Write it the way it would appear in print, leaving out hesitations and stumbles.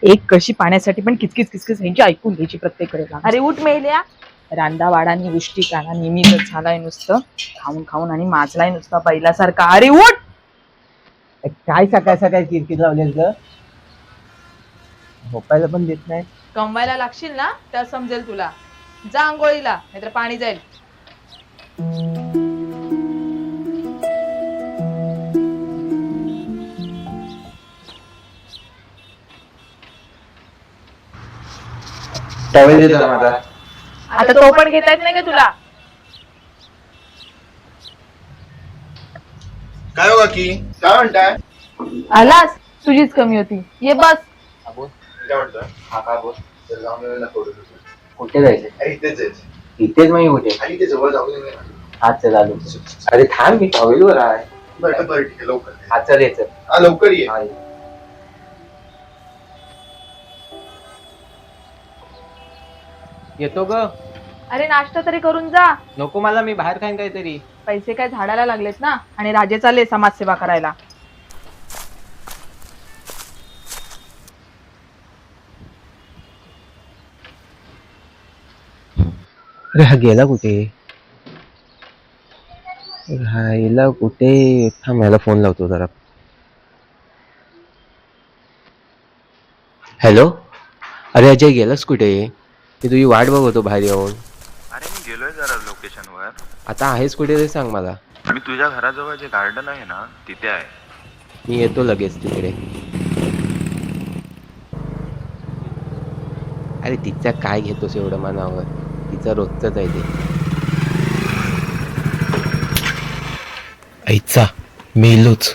एक कशी पाण्यासाठी पण किचकिच किचकिच ह्यांची ऐकून घ्यायची प्रत्येक वेळेला. अरे उठ मेल्या. रांदा वाडानी उष्टी काना नेहमीच झालाय नुसतं खाऊन खाऊन आणि माजलाय नुसता पहिल्यासारखा. अरे उठ. काय सकाळ सकाळी किरकिर लावलेस ग? झोपायला पण देत नाही. कमवायला लागशील ना तर समजेल तुला. जा आंघोळीला नाहीतर पाणी जाईल. टॉवेल देतो ना माझा. आता तो पण घेता येत नाही का तुला? काय हो की काय म्हणताय? आलास तुझीच कमी होती. ये बस. काय म्हणताय? हा काय बोल. तर जाऊन येऊया ना थोडं दिवस. कुठे जायचं? अरे इथेच आहे. इथेच मी कुठे? आणि इथे जवळ जाऊन येऊया ना. हा चल आलो. अरे थांब, मी टॉवेलवर आहे. बरं बरं ठीक आहे लवकर. हा चल ये चल. हा लवकर ये. हा, ये. येतो ग. अरे नाश्ता तरी करून जा. नको मला, मी बाहेर खाईन काहीतरी. पैसे काय झाडाला लागलेत ना. आणि राजे चालले समाजसेवा करायला. अरे हा गेला कुठे? राहिला कुठे? थांब, याला फोन लावतो जरा. हॅलो. अरे अजय, गेलास कुठे? मी तुझी वाट बघतो बाहेर येऊन. अरे मी गेलोय जरा लोकेशन वर. आता आहेस कुठे ते सांग मला. मी तुझ्या घराजवळ जे गार्डन आहे ना तिथे आहे. मी येतो लगेच तिकडे. अरे तिच्या काय घेतोस एवढं मनावर? तिचं रोजच आहे ते. ऐचा मेलोच.